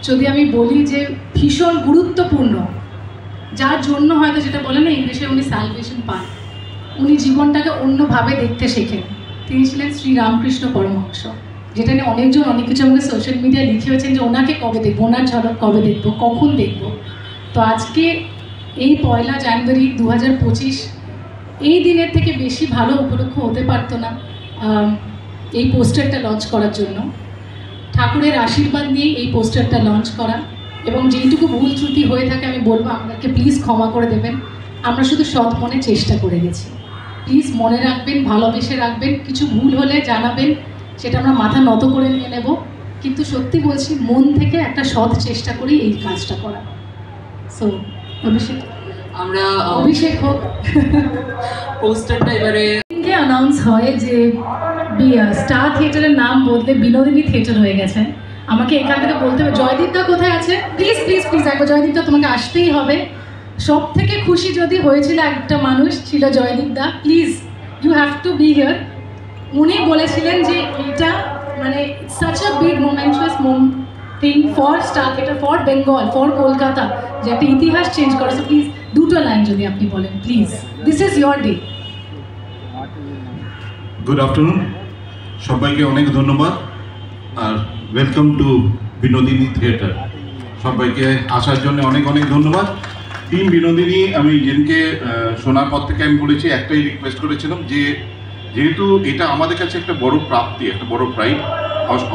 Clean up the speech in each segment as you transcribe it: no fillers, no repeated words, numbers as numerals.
যদি আমি বলি যে ভীষণ গুরুত্বপূর্ণ, যার জন্য হয়তো যেটা বলে না ইংলিশে উনি স্যালভেশন পান, উনি জীবনটাকে অন্যভাবে দেখতে শেখেন, তিনি ছিলেন শ্রী রামকৃষ্ণ পরমহংস। যেটা নিয়ে অনেকজন অনেক কিছু আমাকে সোশ্যাল মিডিয়ায় লিখেছেন যে ওনাকে কবে দেখবো, ওনার ঝলক কবে দেখবো, কখন দেখবো। তো আজকে এই 1 জানুয়ারি 2025 এই দিনের থেকে বেশি ভালো উপলক্ষ হতে পারতো না এই পোস্টারটা লঞ্চ করার জন্য। ঠাকুরের আশীর্বাদ নিয়ে এই পোস্টারটা লঞ্চ করা, এবং যেইটুকু ভুল ত্রুটি হয়ে থাকে আমি বলবো আমাদেরকে প্লিজ ক্ষমা করে দেবেন। আমরা শুধু সৎ মনে চেষ্টা করে গেছি, প্লিজ মনে রাখবেন, ভালোবেসে রাখবেন। কিছু ভুল হলে জানাবেন, সেটা আমরা মাথা নত করে নিয়ে নেব, কিন্তু সত্যি বলছি মন থেকে একটা সৎ চেষ্টা করি এই কাজটা করা। সো অভিষেক, আমরা অভিষেক হোক পোস্টারটা এবারে অ্যানাউন্স হয় যে স্টার থিয়েটারের নাম বদলে বিনোদিনী থিয়েটার হয়ে গেছে। আমাকে এখান থেকে বলতে হবে জয়দীপদা কোথায় আছে, প্লিজ প্লিজ প্লিজ একবার জয়দীপদা তোমাকে আসতেই হবে। সব থেকে খুশি যদি হয়েছিল একটা মানুষ ছিল জয়দীপদা, please you have to be here. উনি বলেছিলেন যে এটা মানে such a big momentous thing for star theatre, for Bengal, for Kolkata, যে একটা ইতিহাস চেঞ্জ করে। সো প্লিজ দুটো লাইন যদি আপনি বলেন please, this is your day. Good afternoon, সবাইকে অনেক ধন্যবাদ আর ওয়েলকাম টু বিনোদিনী থিয়েটার। সবাইকে আসার জন্য অনেক অনেক ধন্যবাদ। টিম বিনোদিনী, আমি যেদিনকে শোনার পর থেকে আমি বলেছি, একটাই রিকোয়েস্ট করেছিলাম যে যেহেতু এটা আমাদের কাছে একটা বড় প্রাপ্তি, একটা বড় প্রাইড,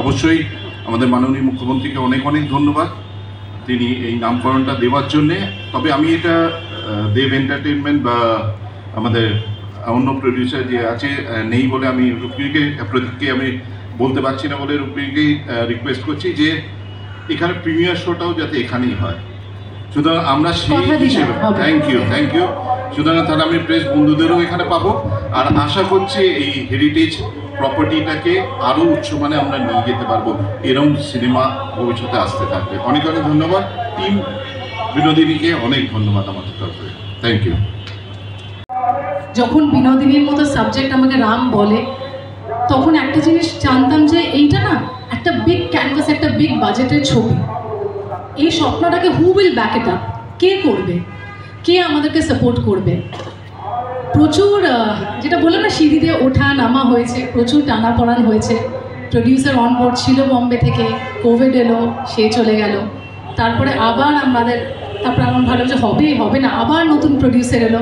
অবশ্যই আমাদের মাননীয় মুখ্যমন্ত্রীকে অনেক অনেক ধন্যবাদ তিনি এই নামকরণটা দেওয়ার জন্যে। তবে আমি এটা দেব এন্টারটেনমেন্ট বা আমাদের অন্য প্রডিউসার যে আছে নেই বলে আমি প্রতীককে আমি বলতে পারছি না বলে রুক্মিণীকেই রিকোয়েস্ট করছি যে এখানে প্রিমিয়ার শোটাও যাতে এখানেই হয়। সুতরাং আমরা সেই হিসেবে থ্যাংক ইউ। সুতরাং তাহলে আমি প্রেস বন্ধুদেরও এখানে পাবো, আর আশা করছি এই হেরিটেজ প্রপার্টিটাকে আরও উচ্চমানে আমরা নিয়ে যেতে পারবো। এরকম সিনেমা ভবিষ্যতে আসতে থাকবে। অনেক অনেক ধন্যবাদ টিম বিনোদিনীকে, অনেক ধন্যবাদ আমাদের তরফে। Thank you. যখন বিনোদিনীর মতো সাবজেক্ট আমাকে রাম বলে, তখন একটা জিনিস জানতাম যে এইটা না একটা বিগ ক্যানভাস, একটা বিগ বাজেটের ছবি। এই স্বপ্নটাকে who will back it up, কে করবে, কে আমাদেরকে সাপোর্ট করবে। প্রচুর যেটা বললাম না, সিঁড়ি দিয়ে ওঠা নামা হয়েছে, প্রচুর টানাপড়ান হয়েছে। প্রডিউসার অনবোর্ড ছিল বম্বে থেকে, কোভিড এলো, সে চলে গেল। তারপরে আবার তারপরে আমার ভালো যে হবে না, আবার নতুন প্রডিউসার এলো,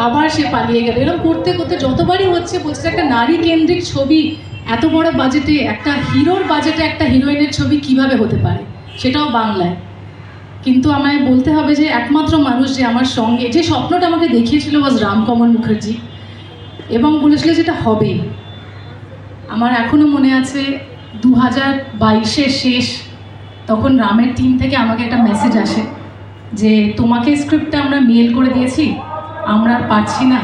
আবার সে পালিয়ে গেল। এরকম করতে করতে যতবারই হচ্ছে বলছে একটা নারী কেন্দ্রিক ছবি এত বড় বাজেটে, একটা হিরোর বাজেটে একটা হিরোইনের ছবি কিভাবে হতে পারে, সেটাও বাংলায়। কিন্তু আমায় বলতে হবে যে একমাত্র মানুষ যে আমার সঙ্গে যে স্বপ্নটা আমাকে দেখিয়েছিল ওয়াজ রামকমল মুখার্জি, এবং বলেছিল যেটা হবেই। আমার এখনও মনে আছে 2022-এর শেষ, তখন রামের টিম থেকে আমাকে একটা মেসেজ আসে যে তোমাকে স্ক্রিপ্টটা আমরা মেল করে দিয়েছি, আমরা আর পারছি না,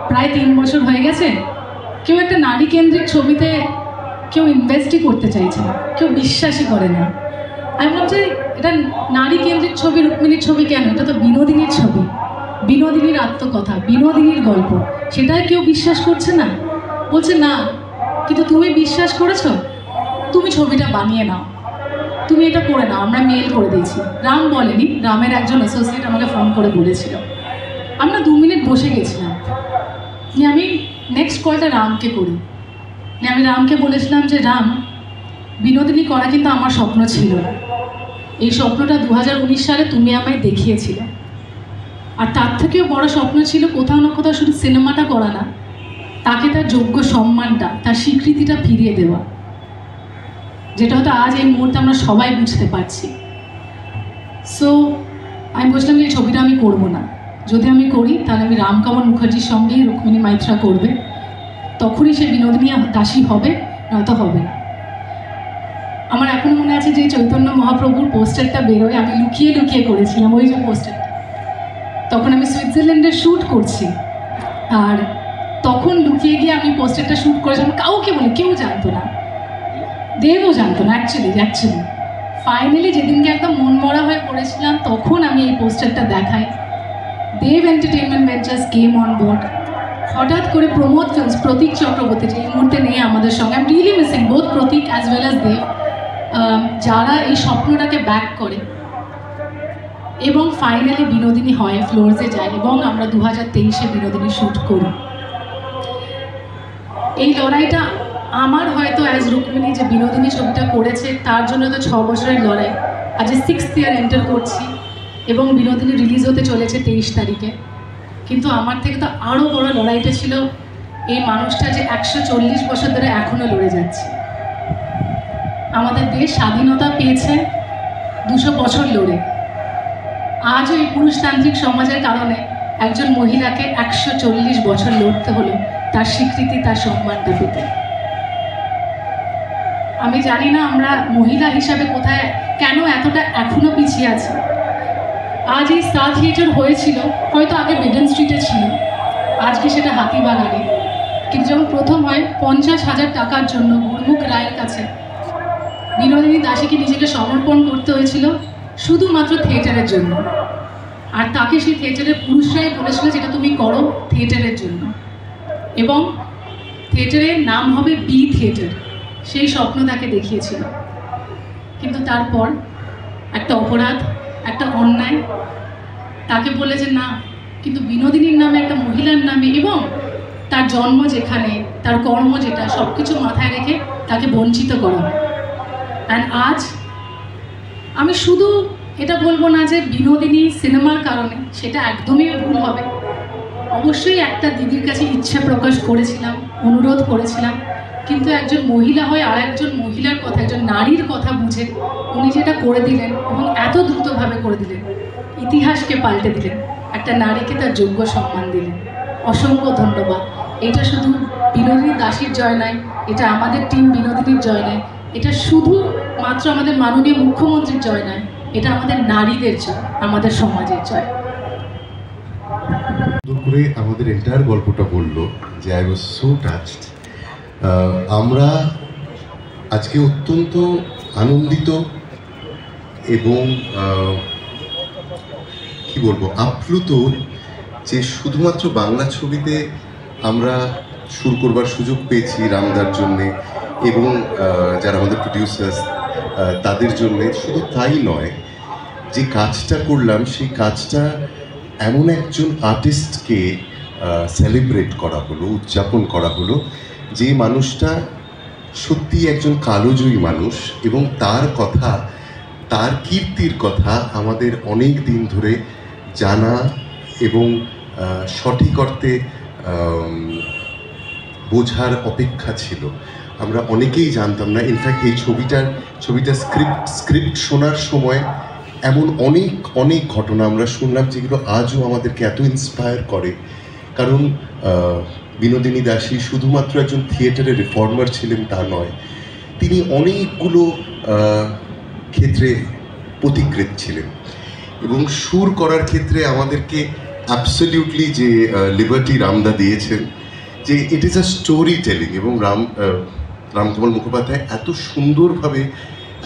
প্রায় 3 বছর হয়ে গেছে, কেউ একটা নারী কেন্দ্রিক ছবিতে কেউ ইনভেস্টই করতে চাইছে না, কেউ বিশ্বাসই করে না। আমি বললাম যে এটা নারী কেন্দ্রিক ছবি, রুক্মিণীর ছবি কেন, এটা তো বিনোদিনীর ছবি, বিনোদিনীর আত্মকথা, বিনোদিনীর গল্প, সেটাই কেউ বিশ্বাস করছে না। বলছে না, কিন্তু তুমি বিশ্বাস করেছো, তুমি ছবিটা বানিয়ে নাও, তুমি এটা করে নাও, আমরা মেল করে দিয়েছি। রাম বলেনি, রামের একজন অ্যাসোসিয়েট আমাকে ফোন করে বলেছিল। আমরা 2 মিনিট বসে গেছিলাম, আমি নেক্সট কলটা রামকে করি। আমি রামকে বলেছিলাম যে রাম, বিনোদিনী করা কিন্তু আমার স্বপ্ন ছিল না, এই স্বপ্নটা 2019 সালে তুমি আমায় দেখিয়েছিলে। আর তার থেকেও বড় স্বপ্ন ছিল কোথাও না কোথাও শুধু সিনেমাটা করা না, তাকে তার যোগ্য সম্মানটা, তার স্বীকৃতিটা ফিরিয়ে দেওয়া, যেটা হয়তো আজ এই মুহূর্তে আমরা সবাই বুঝতে পারছি। সো আমি বলছিলাম যে এই ছবিটা আমি করবো না, যদি আমি করি তাহলে আমি রামকমল মুখার্জির সঙ্গেই রুক্মিণী মাইত্রা করবে, তখনই সে বিনোদিনী দাসী হবে, নয়তো হবে না। আমার এখনও মনে আছে যে চৈতন্য মহাপ্রভুর পোস্টারটা বেরোয়, আমি লুকিয়ে লুকিয়ে করেছিলাম ওই যে পোস্টারটা। তখন আমি সুইজারল্যান্ডে শ্যুট করছি, আর তখন লুকিয়ে গিয়ে আমি পোস্টারটা শ্যুট করেছিলাম, কাউকে বলে, কেউ জানতো না, দেবও জানতো না অ্যাকচুয়ালি। ফাইনালি যেদিনকে একদম মন মরা হয়ে পড়েছিলাম, তখন আমি এই পোস্টারটা দেখাই, Dev entertainment ventures came on board. হঠাৎ করে প্রমোদ ফিল্মস, প্রতীক চক্রবর্তী যে এই মুহূর্তে নেই আমাদের সঙ্গে, I am really missing both Pratik as well as Dev, যারা এই স্বপ্নটাকে ব্যাক করে এবং ফাইনালি বিনোদিনী হয়, ফ্লোরসে যায় এবং আমরা 2023-এ বিনোদিনী শ্যুট করি। এই লড়াইটা আমার হয়তো অ্যাজ রুক্মিণী যে বিনোদিনী ছবিটা করেছে তার জন্য তো 6 বছরের লড়াই, আজ 6th ইয়ার এন্টার করছি এবং বিনোদিনী রিলিজ হতে চলেছে 23 তারিখে। কিন্তু আমার থেকে তো আরও বড় লড়াইটা ছিল এই মানুষটা যে 140 বছর ধরে এখনও লড়ে যাচ্ছে। আমাদের দেশ স্বাধীনতা পেয়েছে 200 বছর লড়ে, আজও এই পুরুষতান্ত্রিক সমাজের কারণে একজন মহিলাকে 140 বছর লড়তে হলো তার স্বীকৃতি, তার সম্মানটা পেতে। আমি জানি না আমরা মহিলা হিসাবে কোথায় কেন এতটা এখনো পিছিয়ে আছি। আজ এই স্টার থিয়েটার হয়েছিল, হয়তো আগে বেডেন স্ট্রিটে ছিল, আজকে সেটা হাতিবাগানে। কিন্তু যখন প্রথম হয় 50,000 টাকার জন্য গুরমুখ রায়ের কাছে বিনোদিনী দাসীকে নিজেকে সমর্পণ করতে হয়েছিল শুধুমাত্র থিয়েটারের জন্য। আর তাকে সেই থিয়েটারের পুরুষরাই বলেছিল যেটা তুমি করো থিয়েটারের জন্য, এবং থিয়েটারের নাম হবে বি থিয়েটার, সেই স্বপ্ন তাকে দেখিয়েছিল। কিন্তু তারপর একটা অপরাধ, একটা অন্যায় তাকে বলে যে না, কিন্তু বিনোদিনীর নামে, একটা মহিলার নামে এবং তার জন্ম যেখানে, তার কর্ম যেটা, সব কিছু মাথায় রেখে তাকে বঞ্চিত করা হয়। অ্যান্ড আজ আমি শুধু এটা বলবো না যে বিনোদিনী সিনেমার কারণে, সেটা একদমই ভুল হবে। অবশ্যই একটা দিদির কাছে ইচ্ছা প্রকাশ করেছিলাম, অনুরোধ করেছিলাম, কিন্তু একজন মহিলা হয়ে আর একজন মহিলার কথা, একজন নারীর কথা বুঝে উনি যেটা করে দিলেন এবং এত দ্রুতভাবে করে দিলেন, ইতিহাসকে পাল্টে দিলেন, একটা নারীকে তার যোগ্য সম্মান দিলেন। অসংখ্য ধন্যবাদ। এটা শুধু বিনোদিনী দাসীর জয় নয়, এটা আমাদের টিম বিনোদিনীর জয় নয়, এটা শুধু মাত্র আমাদের মাননীয় মুখ্যমন্ত্রীর জয় নয়, এটা আমাদের নারীদের জয়, আমাদের সমাজের জয়। করে আমাদের এন্টায়ার গল্পটা বললো যে আই ওয়াজ সো টাচড। আমরা আজকে অত্যন্ত আনন্দিত এবং কি বলবো, আপ্লুত যে শুধুমাত্র বাংলা ছবিতে আমরা সুর করবার সুযোগ পেয়েছি রামদার জন্যে এবং যারা আমাদের প্রডিউসার্স তাদের জন্যে। শুধু তাই নয়, যে কাজটা করলাম সেই কাজটা এমন একজন আর্টিস্টকে সেলিব্রেট করা হলো, উদযাপন করা হলো, যে মানুষটা সত্যিই একজন কালোজয়ী মানুষ এবং তার কথা, তার কীর্তির কথা আমাদের অনেক দিন ধরে জানা এবং সঠিক অর্থে বোঝার অপেক্ষা ছিল। আমরা অনেকেই জানতাম না। ইনফ্যাক্ট এই ছবিটার স্ক্রিপ্ট শোনার সময় এমন অনেক ঘটনা আমরা শুনলাম যেগুলো আজও আমাদেরকে এত ইন্সপায়ার করে। কারণ বিনোদিনী দাসী শুধুমাত্র একজন থিয়েটারের রিফর্মার ছিলেন তা নয়, তিনি অনেকগুলো ক্ষেত্রে পথিকৃৎ ছিলেন এবং সুর করার ক্ষেত্রে আমাদেরকে অ্যাবসলিউটলি যে লিবার্টি রামদা দিয়েছেন, যে it is a story telling. এবং রামকমল মুখোপাধ্যায় এত সুন্দরভাবে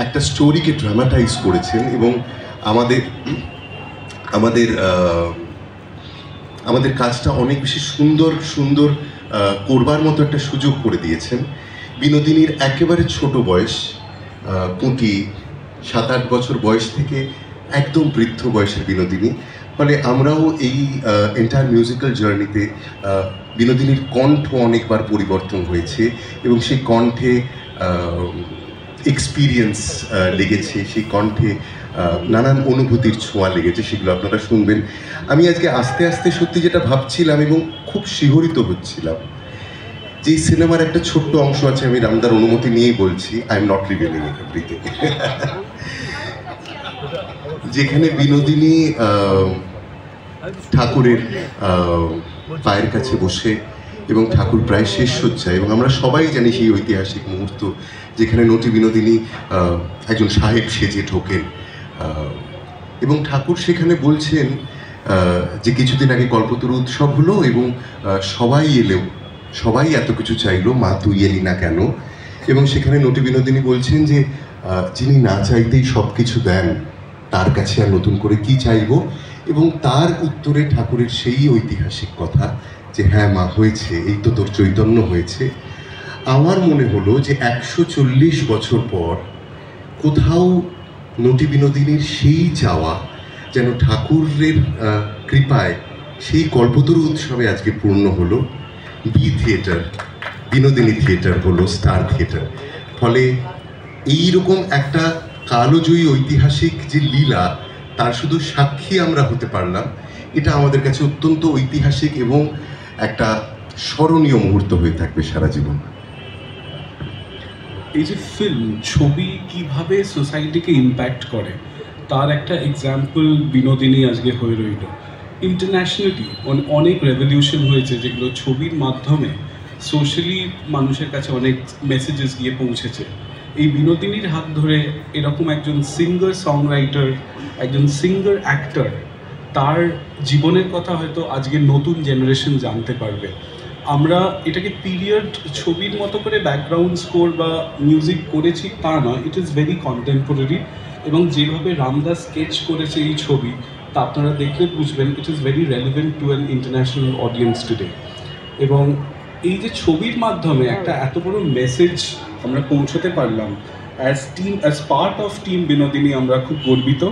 একটা স্টোরিকে ড্রামাটাইজ করেছেন এবং আমাদের কাজটা অনেক বেশি সুন্দর করবার মতো একটা সুযোগ করে দিয়েছেন। বিনোদিনীর একেবারে ছোট বয়স, পুঁটি 7-8 বছর বয়স থেকে একদম বৃদ্ধ বয়সের বিনোদিনী। ফলে আমরাও এই এন্টায়ার মিউজিক্যাল জার্নিতে বিনোদিনীর কণ্ঠ অনেকবার পরিবর্তন হয়েছে এবং সেই কণ্ঠে এক্সপিরিয়েন্স লেগেছে, সেই কণ্ঠে নানান অনুভূতির ছোঁয়া লেগেছে, সেগুলো আপনারা শুনবেন। আমি আজকে আস্তে আস্তে সত্যি যেটা ভাবছিলাম এবং খুব শিহরিত হচ্ছিলাম, যে এই সিনেমার একটা ছোট্ট অংশ আছে, আমি রামদার অনুমতি নিয়েই বলছি, I am not revealing everything, যেখানে বিনোদিনী ঠাকুরের পায়ের কাছে বসে এবং ঠাকুর প্রায় শেষ শয্যায়, এবং আমরা সবাই জানি সেই ঐতিহাসিক মুহূর্ত যেখানে নটি বিনোদিনী একজন সাহেব সেজে ঢোকেন এবং ঠাকুর সেখানে বলছেন যে কিছুদিন আগে কল্পতরু উৎসব হলো এবং সবাই এলেও সবাই এত কিছু চাইলো, মা তুই এলি না কেন? এবং সেখানে নটি বিনোদিনী বলছেন যে যিনি না চাইতেই সব কিছু দেন তার কাছে আর নতুন করে কি চাইবো, এবং তার উত্তরে ঠাকুরের সেই ঐতিহাসিক কথা যে হ্যাঁ মা হয়েছে, এই তো তোর চৈতন্য হয়েছে। আমার মনে হলো যে 140 বছর পর কোথাও নটি বিনোদিনীর সেই চাওয়া যেন ঠাকুরের কৃপায় সেই কল্পতরু উৎসবে আজকে পূর্ণ হলো। বি থিয়েটার, বিনোদিনী থিয়েটার হলো স্টার থিয়েটার। ফলে এইরকম একটা কালজয়ী ঐতিহাসিক যে লীলা, তার শুধু সাক্ষী আমরা হতে পারলাম, এটা আমাদের কাছে অত্যন্ত ঐতিহাসিক এবং একটা স্মরণীয় মুহূর্ত হয়ে থাকবে সারা জীবন। এই যে ফিল্ম, ছবি কিভাবে সোসাইটিকে ইম্প্যাক্ট করে তার একটা এক্সাম্পল বিনোদিনী আজকে হয়ে রইল। ইন্টারন্যাশনালি অনেক রেভলিউশন হয়েছে যেগুলো ছবির মাধ্যমে সোশ্যালি মানুষের কাছে অনেক মেসেজেস গিয়ে পৌঁছেছে। এই বিনোদিনীর হাত ধরে এরকম একজন সিঙ্গার সংরাইটার, একজন সিঙ্গার অ্যাক্টর, তার জীবনের কথা হয়তো আজকে নতুন জেনারেশন জানতে পারবে। আমরা এটাকে পিরিয়ড ছবির মতো করে ব্যাকগ্রাউন্ড স্কোর বা মিউজিক করেছি তা নয়, ইট ইজ ভেরি কন্টেম্পোরারি। এবং যেভাবে রামদাস স্কেচ করেছে এই ছবি, তা আপনারা দেখলে বুঝবেন it is very relevant to an international audience today. এবং এই যে ছবির মাধ্যমে একটা এত বড় মেসেজ আমরা পৌঁছতে পারলাম, as part of team Binodini আমরা খুব গর্বিত।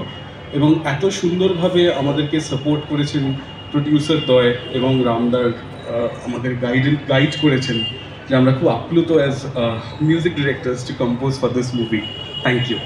এবং এত সুন্দরভাবে আমাদেরকে সাপোর্ট করেছেন প্রডিউসার দ্বয় এবং রামদার, আমাদের গাইড করেছেন, যে আমরা খুব আপ্লুত as music directors to compose for this movie. Thank you.